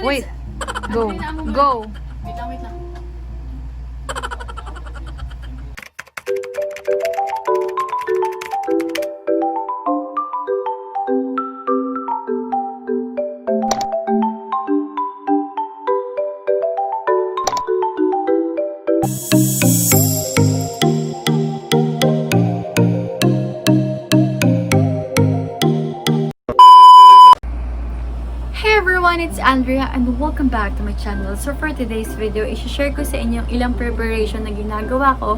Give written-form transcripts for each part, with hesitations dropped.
Wait. Go. Go. Wait lang, wait lang. Hey everyone, it's Andrea and welcome back to my channel. So for today's video, i-share ko sa inyo ilang preparation na ginagawa ko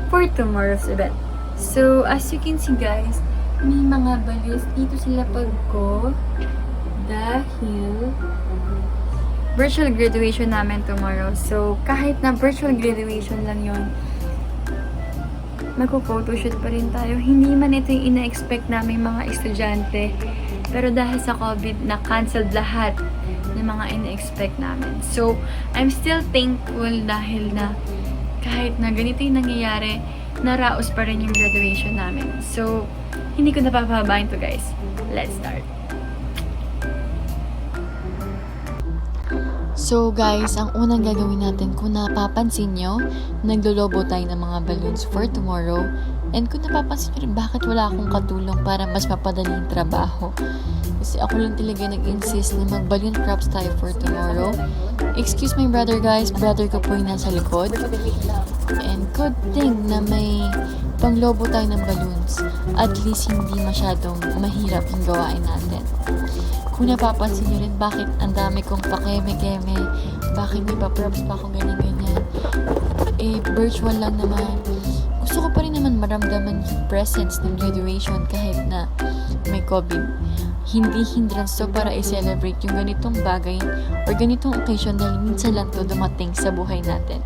for tomorrow's event. So as you can see guys, may mga balis dito sa lapag ko dahil virtual graduation namin tomorrow. So kahit na virtual graduation lang yon, magpo-photoshoot pa rin tayo. Hindi man ito yung ina-expect namin mga estudyante. Pero dahil sa COVID, na-cancelled lahat ng mga ina-expect namin. So, I'm still thankful dahil na kahit na ganito yung nangyayari, naraos pa rin yung graduation namin. So, hindi ko napapahabain to guys. Let's start. So guys, ang unang gagawin natin, kung napapansin nyo, naglolobo tayo ng mga balloons for tomorrow. And kung napapansin nyo rin, bakit wala akong katulong para mas mapadali yung trabaho? Kasi ako lang talaga nag-insist na mag-balloon props tayo for tomorrow. Excuse my brother guys, brother ko po yung nasa likod. And good thing na may panglobo tayo ng balloons. At least hindi masyadong mahirap yung gawain natin. Kung napapansin nyo rin, bakit ang dami kong pakeme-keme, bakit may pa-props pa ako ganyan-ganyan. Eh, virtual lang naman. Gusto ko pa rin naman maramdaman yung presence ng graduation kahit na may COVID. Hindi hindrance to para i-celebrate yung ganitong bagay or ganitong occasion dahil minsan lang to dumating sa buhay natin.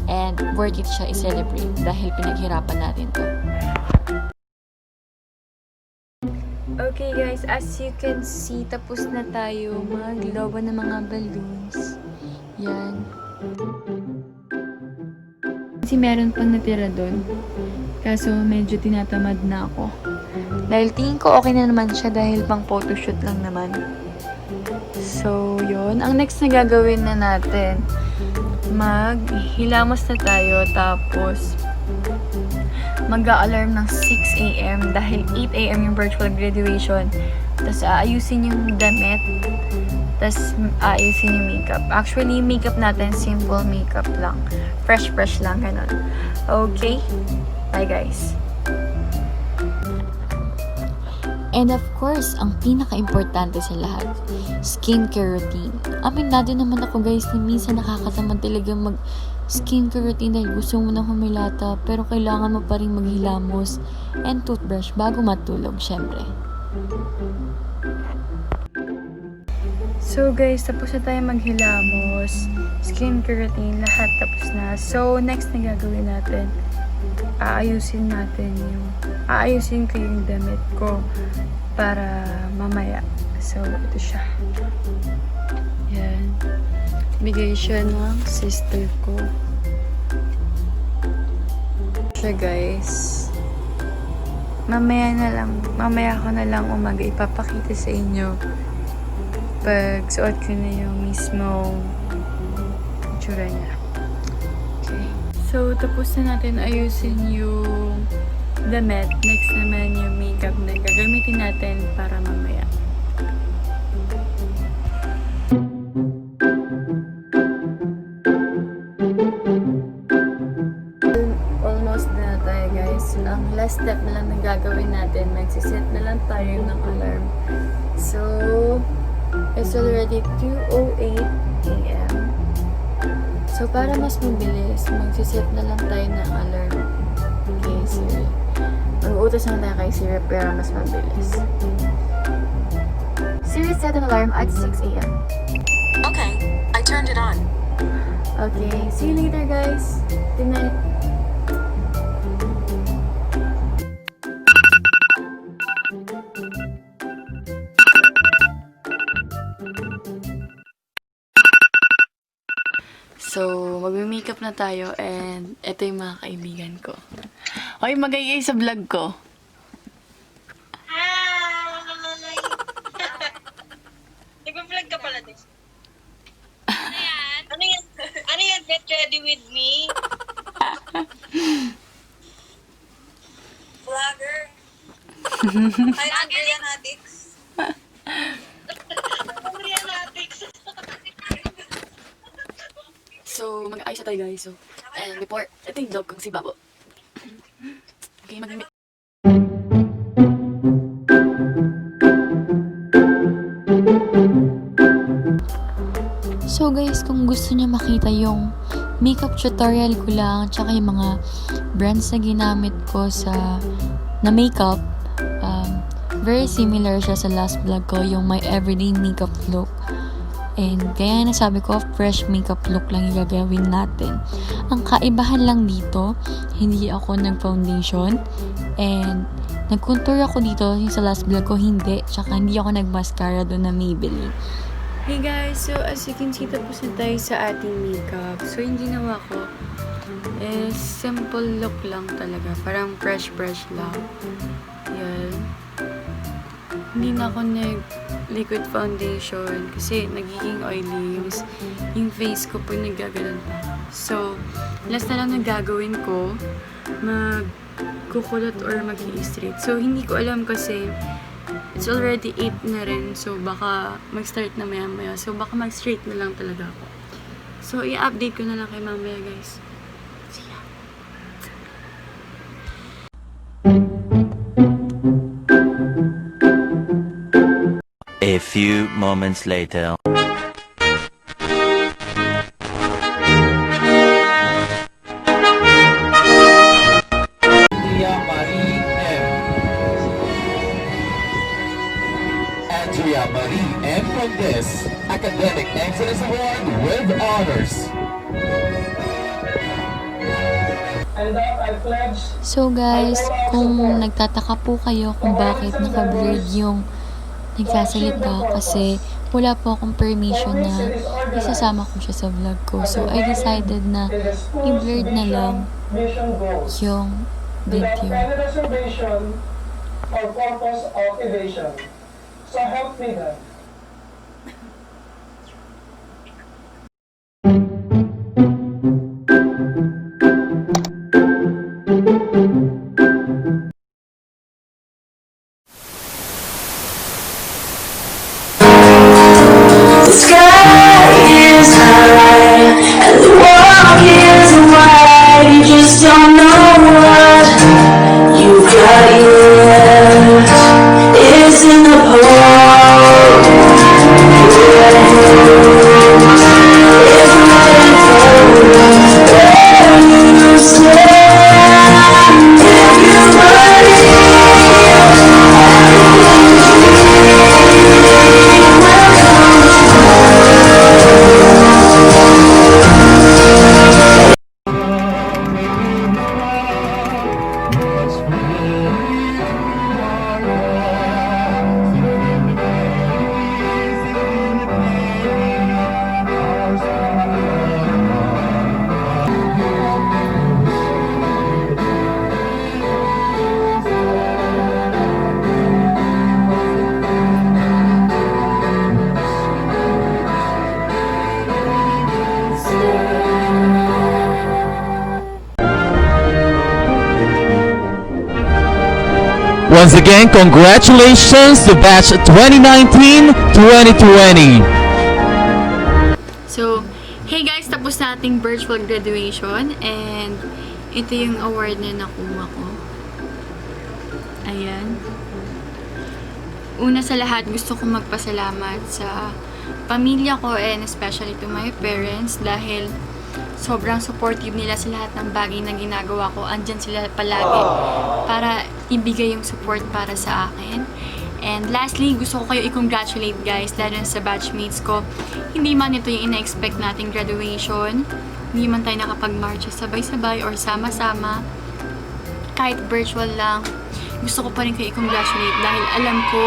And worth it siya i-celebrate dahil pinaghirapan natin to. Okay guys, as you can see, tapos na tayo maglobo ng mga balloons. Yan. Kasi meron pang natira doon. Kaso medyo tinatamad na ako. Dahil tingin ko okay na naman siya dahil pang photoshoot lang naman. So, yun. Ang next na gagawin na natin, maghilamos na tayo tapos mag-a-alarm ng 6 AM dahil 8 AM yung virtual graduation. Tapos aayusin yung damit. Tapos aayusin yung makeup. Actually, makeup natin, simple makeup lang. Fresh lang, ganun. Okay? Bye guys. And of course, ang pinaka-importante sa lahat, skincare routine. Aminado naman ako guys na minsan nakakatamad talaga mag-skincare routine dahil gusto mo nang humilata pero kailangan mo pa rin maghilamos and toothbrush bago matulog, syempre. So guys, tapos na tayo maghilamos. Skincare routine, lahat tapos na. So, next na gagawin natin, aayusin ko yung damit ko para mamaya. So, ito siya. Yan. Bigay siya ng sister ko. Siya guys. Mamaya ko na lang umaga ipapakita sa inyo pag suot ko na yung mismo itsura niya. Okay. So, tapos na natin ayusin yung damit. Next naman yung makeup na gagamitin natin para mamaya. Almost na tayo guys. Ang last step na lang na gagawin natin, magsiset na lang tayo ng alarm. So, it's already 2:08 AM. So, para mas mabilis, magsiset na lang tayo ng alarm kay Siri. Mag-uutos na tayo kay Siri para mas mabilis. Siri, set an alarm at 6 AM. Okay, I turned it on. Okay, see you later guys. Good night. So, mag-makeup na tayo and ito yung mga kaibigan ko. Hoy, magayay sa vlog ko. Hi! Nag-vlog ka pala din. get ready with me. Vlogger. Hi, Andrea Condes. Andrea Condes. So, mag-ayos na tayo guys. So, and before, ito yung dog kong si Babo. Okay, mag- So guys, kung gusto niyo makita yung makeup tutorial ko lang, tsaka yung mga brands na ginamit ko na makeup, very similar siya sa last vlog ko, yung my everyday makeup look. And kaya nasabi ko, fresh makeup look lang yung gagawin natin. Ang kaibahan lang dito, hindi ako nag-foundation. And nag-contour ako dito, yung sa last vlog ko, hindi. Tsaka hindi ako nag-mascara doon na Maybelline. Hey guys, so as you can see, tapos na tayo sa ating makeup. So yung ginawa ko is simple look lang talaga. Parang fresh lang. Yan. Hindi na ako nag-liquid foundation kasi nagiging oily. Yung face ko po nagagalan pa. So, last na lang nagagawin ko, magkukulot or mag-i-straight. So, hindi ko alam kasi it's already 8 na rin. So, baka mag-start na maya-maya. So, baka mag-straight na lang talaga ako. So, i-update ko na lang kay mamaya, guys. See ya. A few moments later. Andrea Condes, Academic Excellence Award with Honors. So guys, kung nagtataka po kayo kung bakit naka-blurred yung nagsasalita, kasi wala po akong permission na isasama ko siya sa vlog ko. So I decided na i-blurred na lang yung video. Any reservation or purpose of evasion. So help me God. The sky is high and the walk is wide. You just don't know what you got yet. It's in the pole. It's waiting for where you stand. If you Once again, congratulations to batch 2019-2020. So, hey guys, tapos na ating virtual graduation and ito yung award na nakuha ko. Ayan. Una sa lahat, gusto ko magpasalamat sa pamilya ko and especially to my parents dahil sobrang supportive nila sa lahat ng bagay na ginagawa ko. Andyan sila palagi para ibigay yung support para sa akin. And lastly, gusto ko kayo i-congratulate guys, lalo na sa batchmates ko. Hindi man ito yung ina-expect nating graduation. Hindi man tayo nakapag-march sabay-sabay or sama-sama. Kahit virtual lang, gusto ko pa rin kayo i-congratulate dahil alam ko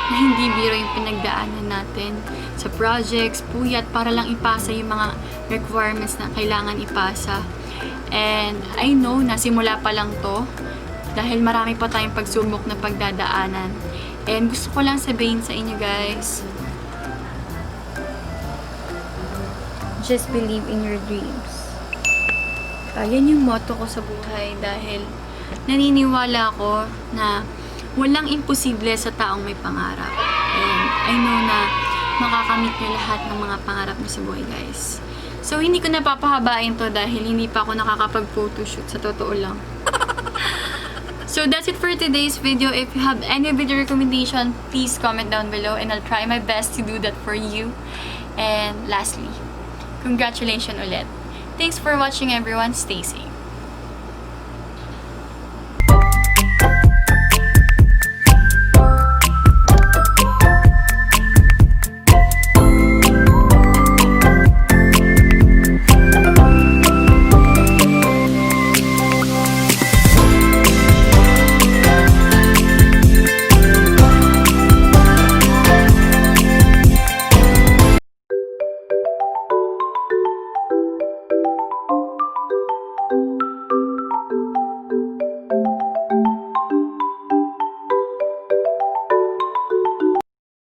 na hindi biro yung pinagdaanan natin sa projects, puyat, para lang ipasa yung mga requirements na kailangan ipasa. And I know na simula pa lang to dahil marami pa tayong pagsubok na pagdadaanan. And gusto ko lang sabihin sa inyo guys, just believe in your dreams. Yan yung motto ko sa buhay dahil naniniwala ako na walang imposible sa taong may pangarap. And I know na makakamit nyo lahat ng mga pangarap nyo sa buhay, guys. So, hindi ko napapahabain to dahil hindi pa ako nakakapag-photoshoot, sa totoo lang. So, that's it for today's video. If you have any video recommendation, please comment down below and I'll try my best to do that for you. And lastly, congratulations ulit. Thanks for watching, everyone. Stay safe.